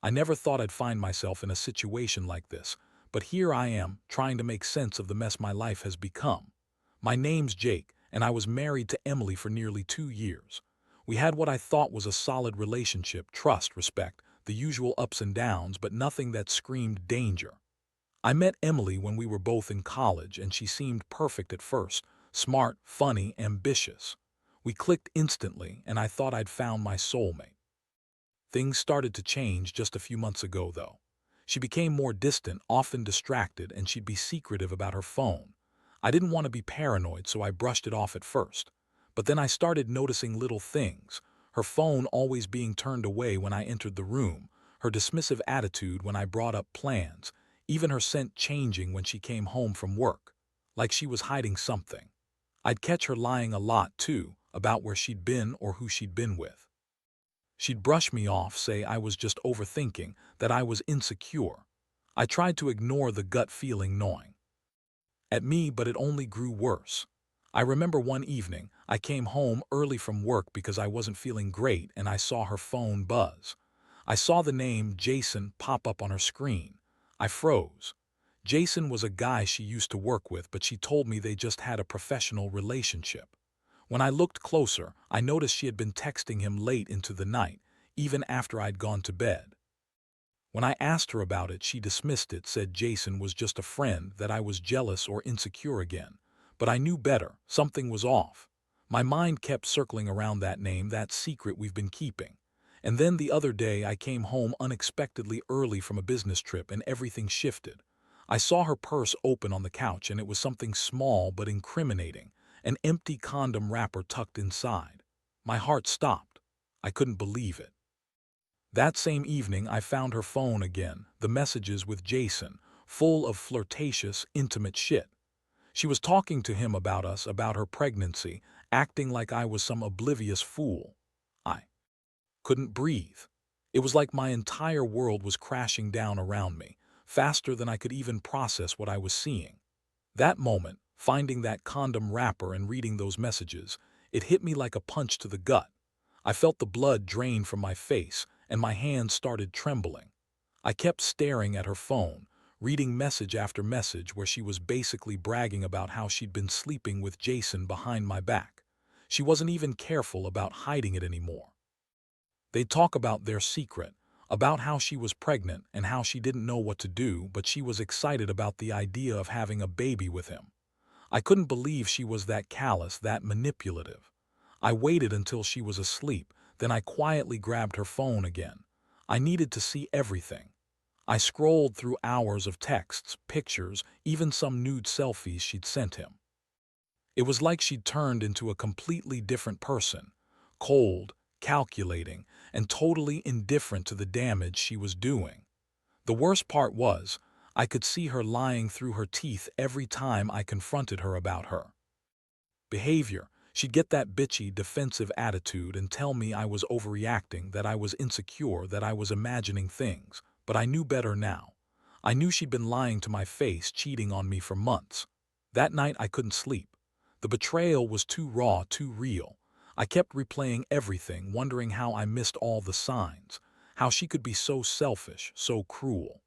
I never thought I'd find myself in a situation like this, but here I am, trying to make sense of the mess my life has become. My name's Jake, and I was married to Emily for nearly 2 years. We had what I thought was a solid relationship, trust, respect, the usual ups and downs, but nothing that screamed danger. I met Emily when we were both in college, and she seemed perfect at first, smart, funny, ambitious. We clicked instantly, and I thought I'd found my soulmate. Things started to change just a few months ago, though. She became more distant, often distracted, and she'd be secretive about her phone. I didn't want to be paranoid, so I brushed it off at first. But then I started noticing little things. Her phone always being turned away when I entered the room, her dismissive attitude when I brought up plans, even her scent changing when she came home from work, like she was hiding something. I'd catch her lying a lot, too, about where she'd been or who she'd been with. She'd brush me off, say I was just overthinking, that I was insecure. I tried to ignore the gut feeling gnawing at me, but it only grew worse. I remember one evening, I came home early from work because I wasn't feeling great, and I saw her phone buzz. I saw the name Jason pop up on her screen. I froze. Jason was a guy she used to work with, but she told me they just had a professional relationship. When I looked closer, I noticed she had been texting him late into the night, even after I'd gone to bed. When I asked her about it, she dismissed it, said Jason was just a friend, that I was jealous or insecure again. But I knew better. Something was off. My mind kept circling around that name, that secret we've been keeping. And then the other day, I came home unexpectedly early from a business trip, and everything shifted. I saw her purse open on the couch, and it was something small but incriminating, an empty condom wrapper tucked inside. My heart stopped. I couldn't believe it. That same evening, I found her phone again, the messages with Jason, full of flirtatious, intimate shit. She was talking to him about us, about her pregnancy, acting like I was some oblivious fool. I couldn't breathe. It was like my entire world was crashing down around me, faster than I could even process what I was seeing. That moment, finding that condom wrapper and reading those messages, it hit me like a punch to the gut. I felt the blood drain from my face, and my hands started trembling. I kept staring at her phone, reading message after message where she was basically bragging about how she'd been sleeping with Jason behind my back. She wasn't even careful about hiding it anymore. They'd talk about their secret, about how she was pregnant and how she didn't know what to do, but she was excited about the idea of having a baby with him. I couldn't believe she was that callous, that manipulative. I waited until she was asleep, then I quietly grabbed her phone again. I needed to see everything. I scrolled through hours of texts, pictures, even some nude selfies she'd sent him. It was like she'd turned into a completely different person, cold, calculating, and totally indifferent to the damage she was doing. The worst part was, I could see her lying through her teeth every time I confronted her about her behavior. She'd get that bitchy, defensive attitude and tell me I was overreacting, that I was insecure, that I was imagining things. But I knew better now. I knew she'd been lying to my face, cheating on me for months. That night I couldn't sleep. The betrayal was too raw, too real. I kept replaying everything, wondering how I missed all the signs, how she could be so selfish, so cruel.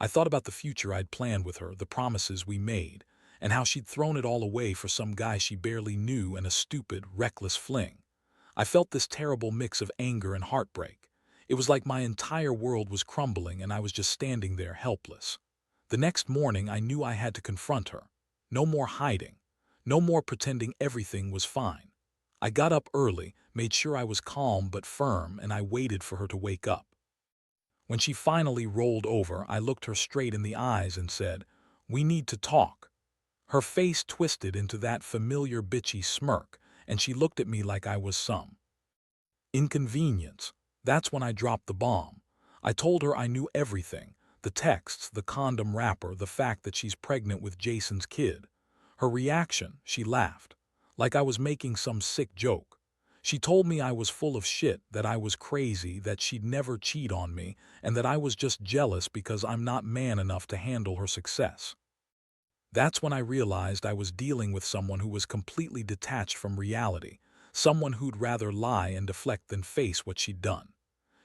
I thought about the future I'd planned with her, the promises we made, and how she'd thrown it all away for some guy she barely knew and a stupid, reckless fling. I felt this terrible mix of anger and heartbreak. It was like my entire world was crumbling and I was just standing there helpless. The next morning I knew I had to confront her. No more hiding. No more pretending everything was fine. I got up early, made sure I was calm but firm, and I waited for her to wake up. When she finally rolled over, I looked her straight in the eyes and said, "We need to talk." Her face twisted into that familiar bitchy smirk, and she looked at me like I was some inconvenience. That's when I dropped the bomb. I told her I knew everything, the texts, the condom wrapper, the fact that she's pregnant with Jason's kid. Her reaction, she laughed, like I was making some sick joke. She told me I was full of shit, that I was crazy, that she'd never cheat on me, and that I was just jealous because I'm not man enough to handle her success. That's when I realized I was dealing with someone who was completely detached from reality, someone who'd rather lie and deflect than face what she'd done.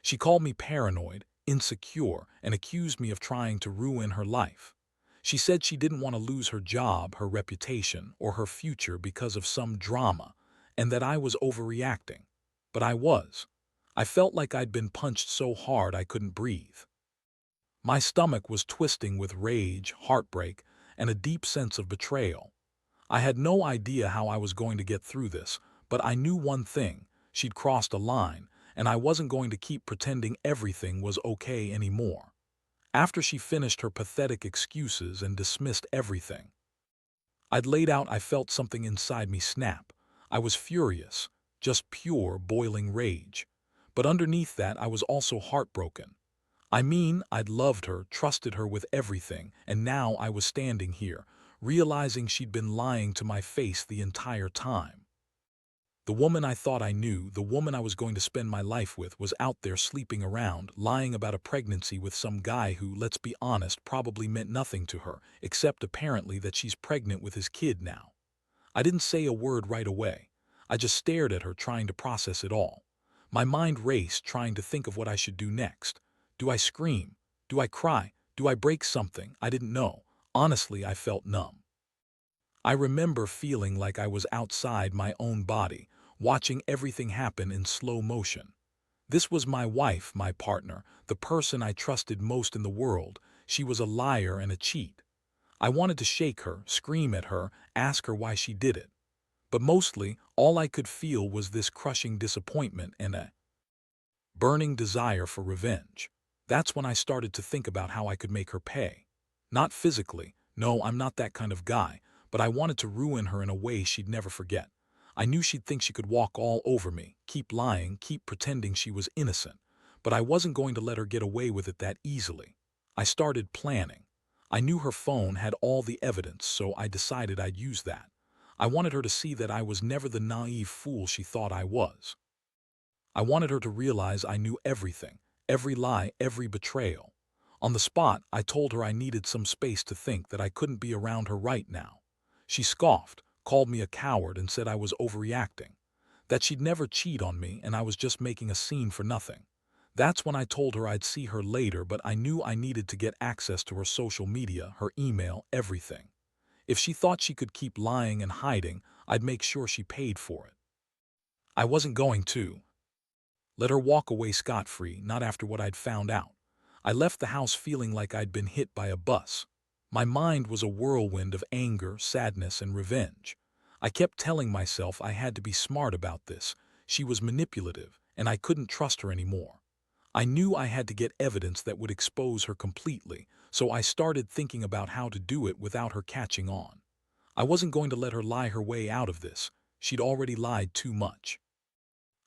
She called me paranoid, insecure, and accused me of trying to ruin her life. She said she didn't want to lose her job, her reputation, or her future because of some drama, and that I was overreacting. But I was. I felt like I'd been punched so hard I couldn't breathe. My stomach was twisting with rage, heartbreak, and a deep sense of betrayal. I had no idea how I was going to get through this, but I knew one thing: she'd crossed a line, and I wasn't going to keep pretending everything was okay anymore. After she finished her pathetic excuses and dismissed everything I'd laid out, I felt something inside me snap. I was furious, just pure, boiling rage. But underneath that, I was also heartbroken. I mean, I'd loved her, trusted her with everything, and now I was standing here, realizing she'd been lying to my face the entire time. The woman I thought I knew, the woman I was going to spend my life with, was out there sleeping around, lying about a pregnancy with some guy who, let's be honest, probably meant nothing to her, except apparently that she's pregnant with his kid now. I didn't say a word right away. I just stared at her, trying to process it all. My mind raced, trying to think of what I should do next. Do I scream? Do I cry? Do I break something? I didn't know. Honestly, I felt numb. I remember feeling like I was outside my own body, watching everything happen in slow motion. This was my wife, my partner, the person I trusted most in the world. She was a liar and a cheat. I wanted to shake her, scream at her, ask her why she did it. But mostly, all I could feel was this crushing disappointment and a burning desire for revenge. That's when I started to think about how I could make her pay. Not physically, no, I'm not that kind of guy, but I wanted to ruin her in a way she'd never forget. I knew she'd think she could walk all over me, keep lying, keep pretending she was innocent, but I wasn't going to let her get away with it that easily. I started planning. I knew her phone had all the evidence, so I decided I'd use that. I wanted her to see that I was never the naive fool she thought I was. I wanted her to realize I knew everything, every lie, every betrayal. On the spot, I told her I needed some space to think, that I couldn't be around her right now. She scoffed, called me a coward, and said I was overreacting, that she'd never cheat on me and I was just making a scene for nothing. That's when I told her I'd see her later, but I knew I needed to get access to her social media, her email, everything. If she thought she could keep lying and hiding, I'd make sure she paid for it. I wasn't going to let her walk away scot-free, not after what I'd found out. I left the house feeling like I'd been hit by a bus. My mind was a whirlwind of anger, sadness, and revenge. I kept telling myself I had to be smart about this. She was manipulative, and I couldn't trust her anymore. I knew I had to get evidence that would expose her completely, so I started thinking about how to do it without her catching on. I wasn't going to let her lie her way out of this. She'd already lied too much.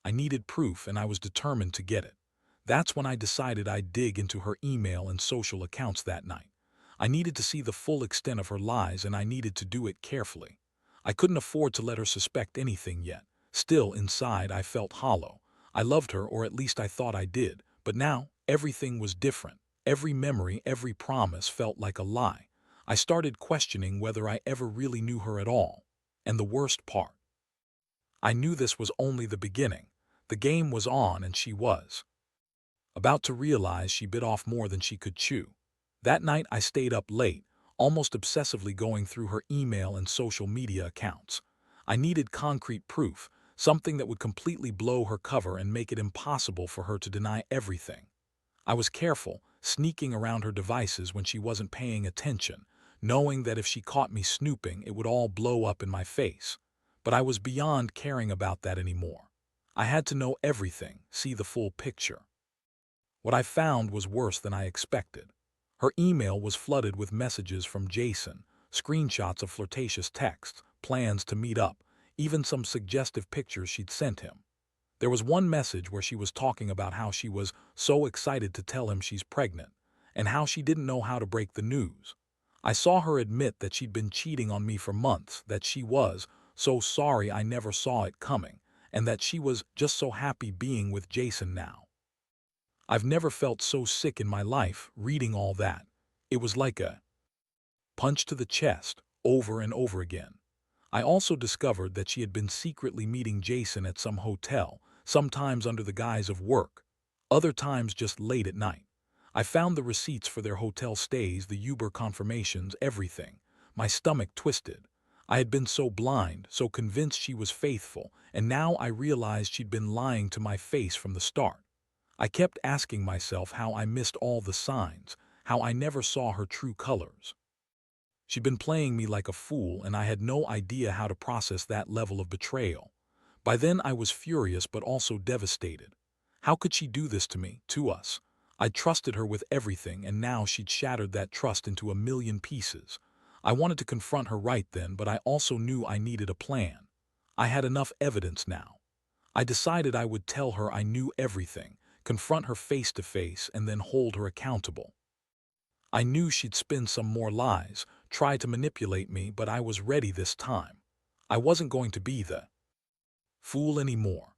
I needed proof, and I was determined to get it. That's when I decided I'd dig into her email and social accounts that night. I needed to see the full extent of her lies, and I needed to do it carefully. I couldn't afford to let her suspect anything yet. Still, inside, I felt hollow. I loved her, or at least I thought I did, but now everything was different. Every memory, every promise felt like a lie. I started questioning whether I ever really knew her at all. And the worst part, I knew this was only the beginning. The game was on, and she was about to realize she bit off more than she could chew. That night I stayed up late, almost obsessively going through her email and social media accounts. I needed concrete proof, something that would completely blow her cover and make it impossible for her to deny everything. I was careful, sneaking around her devices when she wasn't paying attention, knowing that if she caught me snooping, it would all blow up in my face. But I was beyond caring about that anymore. I had to know everything, see the full picture. What I found was worse than I expected. Her email was flooded with messages from Jason, screenshots of flirtatious texts, plans to meet up, even some suggestive pictures she'd sent him. There was one message where she was talking about how she was so excited to tell him she's pregnant, and how she didn't know how to break the news. I saw her admit that she'd been cheating on me for months, that she was so sorry I never saw it coming, and that she was just so happy being with Jason now. I've never felt so sick in my life, reading all that. It was like a punch to the chest, over and over again. I also discovered that she had been secretly meeting Jason at some hotel, sometimes under the guise of work, other times just late at night. I found the receipts for their hotel stays, the Uber confirmations, everything. My stomach twisted. I had been so blind, so convinced she was faithful, and now I realized she'd been lying to my face from the start. I kept asking myself how I missed all the signs, how I never saw her true colors. She'd been playing me like a fool, and I had no idea how to process that level of betrayal. By then I was furious but also devastated. How could she do this to me, to us? I'd trusted her with everything, and now she'd shattered that trust into a million pieces. I wanted to confront her right then, but I also knew I needed a plan. I had enough evidence now. I decided I would tell her I knew everything, confront her face to face, and then hold her accountable. I knew she'd spin some more lies, try to manipulate me, but I was ready this time. I wasn't going to be the fool anymore.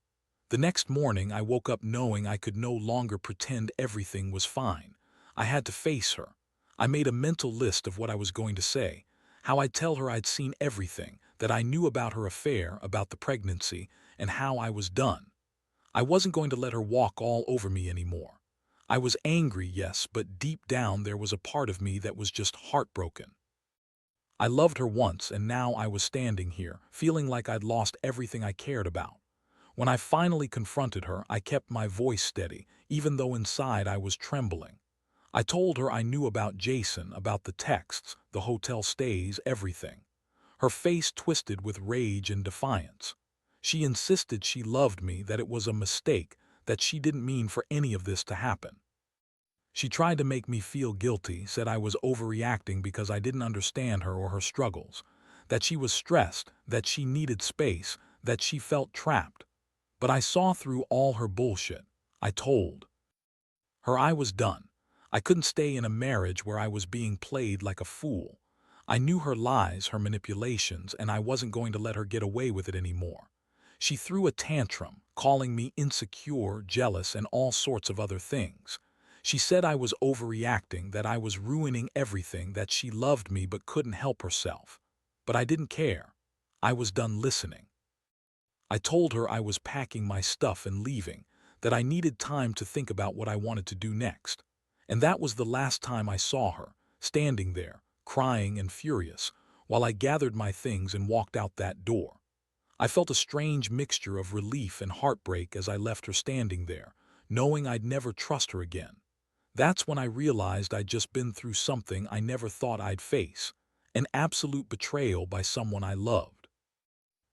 The next morning I woke up knowing I could no longer pretend everything was fine. I had to face her. I made a mental list of what I was going to say, how I'd tell her I'd seen everything, that I knew about her affair, about the pregnancy, and how I was done. I wasn't going to let her walk all over me anymore. I was angry, yes, but deep down there was a part of me that was just heartbroken. I loved her once, and now I was standing here, feeling like I'd lost everything I cared about. When I finally confronted her, I kept my voice steady, even though inside I was trembling. I told her I knew about Jason, about the texts, the hotel stays, everything. Her face twisted with rage and defiance. She insisted she loved me, that it was a mistake, that she didn't mean for any of this to happen. She tried to make me feel guilty, said I was overreacting because I didn't understand her or her struggles, that she was stressed, that she needed space, that she felt trapped. But I saw through all her bullshit. I told her I was done. I couldn't stay in a marriage where I was being played like a fool. I knew her lies, her manipulations, and I wasn't going to let her get away with it anymore. She threw a tantrum, calling me insecure, jealous, and all sorts of other things. She said I was overreacting, that I was ruining everything, that she loved me but couldn't help herself. But I didn't care. I was done listening. I told her I was packing my stuff and leaving, that I needed time to think about what I wanted to do next. And that was the last time I saw her, standing there, crying and furious, while I gathered my things and walked out that door. I felt a strange mixture of relief and heartbreak as I left her standing there, knowing I'd never trust her again. That's when I realized I'd just been through something I never thought I'd face, an absolute betrayal by someone I loved.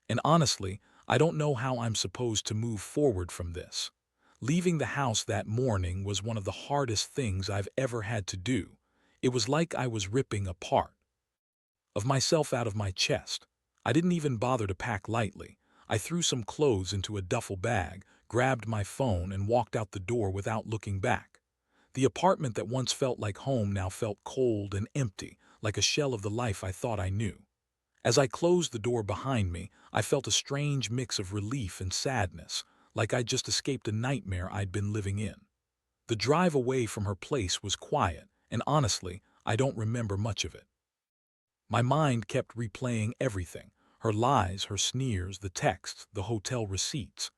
And honestly, I don't know how I'm supposed to move forward from this. Leaving the house that morning was one of the hardest things I've ever had to do. It was like I was ripping a part of myself out of my chest. I didn't even bother to pack lightly. I threw some clothes into a duffel bag, grabbed my phone, and walked out the door without looking back. The apartment that once felt like home now felt cold and empty, like a shell of the life I thought I knew. As I closed the door behind me, I felt a strange mix of relief and sadness, like I'd just escaped a nightmare I'd been living in. The drive away from her place was quiet, and honestly, I don't remember much of it. My mind kept replaying everything, her lies, her sneers, the texts, the hotel receipts.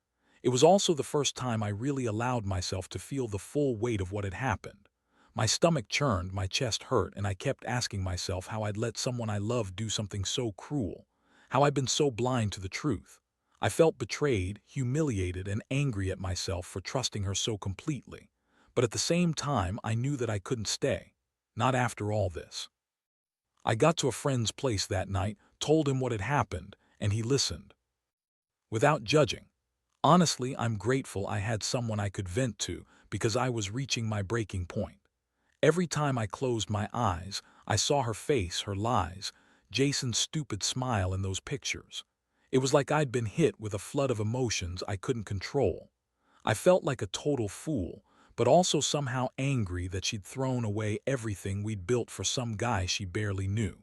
It was also the first time I really allowed myself to feel the full weight of what had happened. My stomach churned, my chest hurt, and I kept asking myself how I'd let someone I loved do something so cruel, how I'd been so blind to the truth. I felt betrayed, humiliated, and angry at myself for trusting her so completely. But at the same time, I knew that I couldn't stay. Not after all this. I got to a friend's place that night, told him what had happened, and he listened. Without judging. Honestly, I'm grateful I had someone I could vent to, because I was reaching my breaking point. Every time I closed my eyes, I saw her face, her lies, Jason's stupid smile in those pictures. It was like I'd been hit with a flood of emotions I couldn't control. I felt like a total fool, but also somehow angry that she'd thrown away everything we'd built for some guy she barely knew.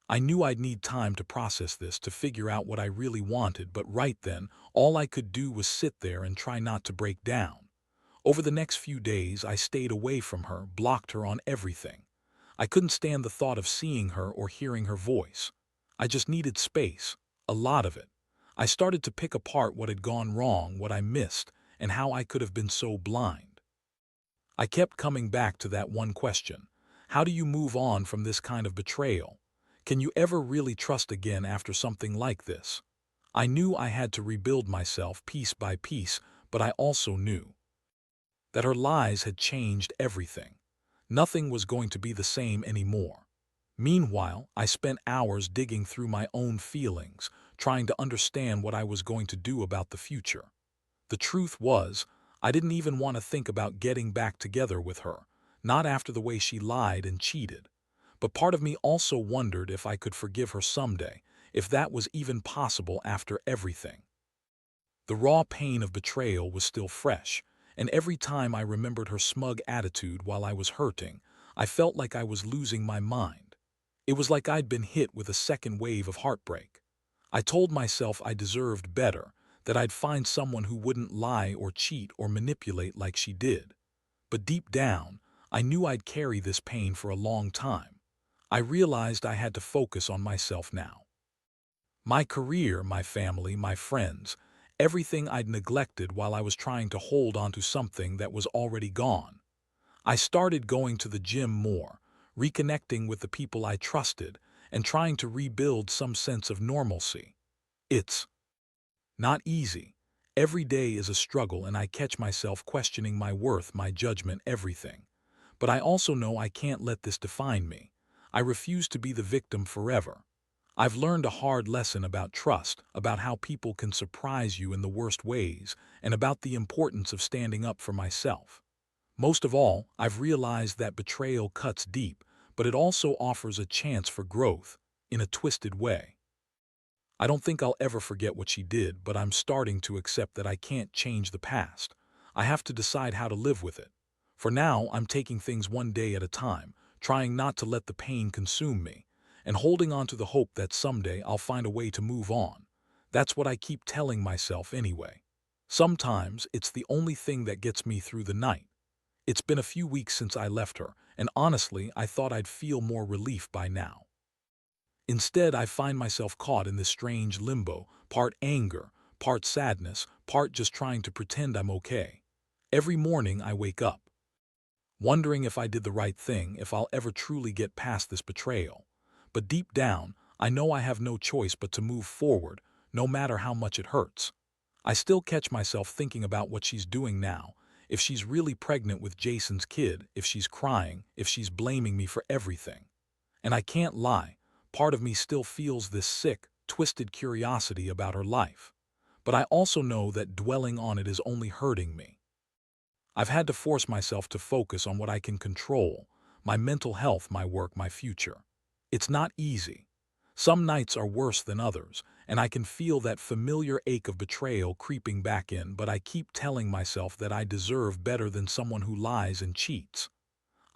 I knew I'd need time to process this, to figure out what I really wanted, but right then, all I could do was sit there and try not to break down. Over the next few days, I stayed away from her, blocked her on everything. I couldn't stand the thought of seeing her or hearing her voice. I just needed space, a lot of it. I started to pick apart what had gone wrong, what I missed, and how I could have been so blind. I kept coming back to that one question. How do you move on from this kind of betrayal? Can you ever really trust again after something like this? I knew I had to rebuild myself piece by piece, but I also knew that her lies had changed everything. Nothing was going to be the same anymore. Meanwhile, I spent hours digging through my own feelings, trying to understand what I was going to do about the future. The truth was, I didn't even want to think about getting back together with her, not after the way she lied and cheated. But part of me also wondered if I could forgive her someday, if that was even possible after everything. The raw pain of betrayal was still fresh, and every time I remembered her smug attitude while I was hurting, I felt like I was losing my mind. It was like I'd been hit with a second wave of heartbreak. I told myself I deserved better, that I'd find someone who wouldn't lie or cheat or manipulate like she did. But deep down, I knew I'd carry this pain for a long time. I realized I had to focus on myself now. My career, my family, my friends, everything I'd neglected while I was trying to hold on to something that was already gone. I started going to the gym more, reconnecting with the people I trusted, and trying to rebuild some sense of normalcy. It's not easy. Every day is a struggle, and I catch myself questioning my worth, my judgment, everything. But I also know I can't let this define me. I refuse to be the victim forever. I've learned a hard lesson about trust, about how people can surprise you in the worst ways, and about the importance of standing up for myself. Most of all, I've realized that betrayal cuts deep, but it also offers a chance for growth, in a twisted way. I don't think I'll ever forget what she did, but I'm starting to accept that I can't change the past. I have to decide how to live with it. For now, I'm taking things one day at a time, trying not to let the pain consume me, and holding on to the hope that someday I'll find a way to move on. That's what I keep telling myself anyway. Sometimes it's the only thing that gets me through the night. It's been a few weeks since I left her, and honestly, I thought I'd feel more relief by now. Instead, I find myself caught in this strange limbo, part anger, part sadness, part just trying to pretend I'm okay. Every morning I wake up, wondering if I did the right thing, if I'll ever truly get past this betrayal. But deep down, I know I have no choice but to move forward, no matter how much it hurts. I still catch myself thinking about what she's doing now, if she's really pregnant with Jason's kid, if she's crying, if she's blaming me for everything. And I can't lie, part of me still feels this sick, twisted curiosity about her life. But I also know that dwelling on it is only hurting me. I've had to force myself to focus on what I can control, my mental health, my work, my future. It's not easy. Some nights are worse than others, and I can feel that familiar ache of betrayal creeping back in, but I keep telling myself that I deserve better than someone who lies and cheats.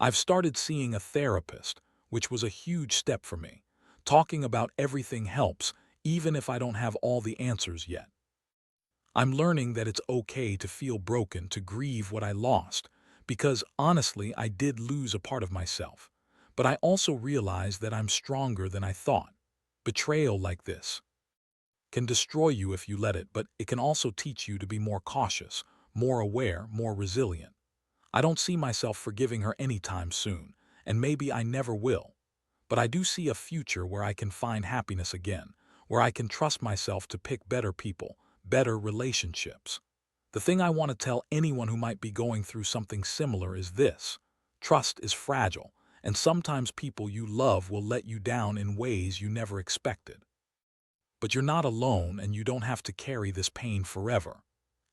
I've started seeing a therapist, which was a huge step for me. Talking about everything helps, even if I don't have all the answers yet. I'm learning that it's okay to feel broken, to grieve what I lost, because honestly, I did lose a part of myself. But I also realize that I'm stronger than I thought. Betrayal like this can destroy you if you let it, but it can also teach you to be more cautious, more aware, more resilient. I don't see myself forgiving her anytime soon, and maybe I never will. But I do see a future where I can find happiness again, where I can trust myself to pick better people, better relationships. The thing I want to tell anyone who might be going through something similar is this: trust is fragile, and sometimes people you love will let you down in ways you never expected. But you're not alone, and you don't have to carry this pain forever.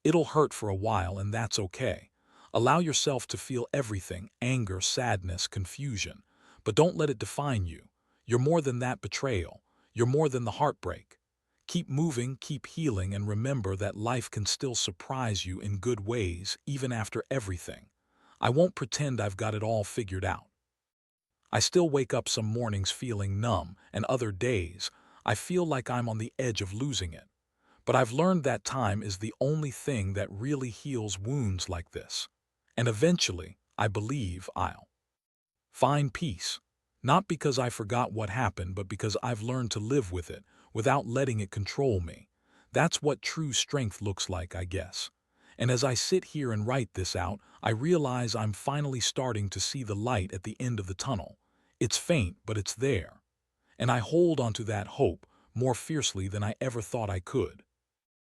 It'll hurt for a while, and that's okay. Allow yourself to feel everything: anger, sadness, confusion. But don't let it define you. You're more than that betrayal. You're more than the heartbreak. Keep moving, keep healing, and remember that life can still surprise you in good ways, even after everything. I won't pretend I've got it all figured out. I still wake up some mornings feeling numb, and other days, I feel like I'm on the edge of losing it. But I've learned that time is the only thing that really heals wounds like this. And eventually, I believe I'll find peace. Not because I forgot what happened, but because I've learned to live with it, without letting it control me. That's what true strength looks like, I guess. And as I sit here and write this out, I realize I'm finally starting to see the light at the end of the tunnel. It's faint, but it's there. And I hold onto that hope more fiercely than I ever thought I could.